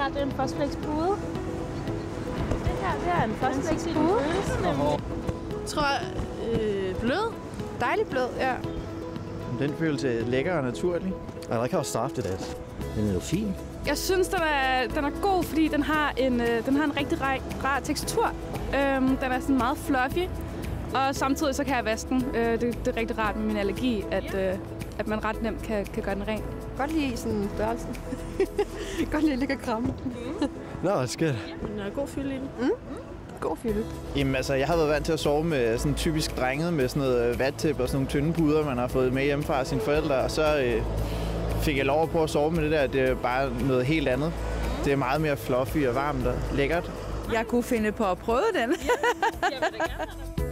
her, det er en Fosflex-pude. Det her, det er en Fosflex-pude. Jeg tror, blød. Dejligt blød, ja. Den føles lækker og naturlig. I like how soft it is. Den er jo fin. Jeg synes, den er god, fordi den har en rigtig rar tekstur. Den er sådan meget fluffy. Og samtidig så kan jeg vaske den. Det er rigtig rart med min allergi, at man ret nemt kan gøre den ren. Godt lide sådan størrelsen. Godt lide at ligge og kramme. No, it's good. Den er god fylde i den. God fylde. Jamen altså, jeg har været vant til at sove med sådan typisk drenget med sådan noget vattæppe og sådan nogle tynde puder, man har fået med hjemme fra sine forældre. Og så fik jeg lov at prøve at sove med det der. Det er bare noget helt andet. Det er meget mere fluffy og varmt og lækkert. Jeg kunne finde på at prøve den. Ja, jeg vil da gerne.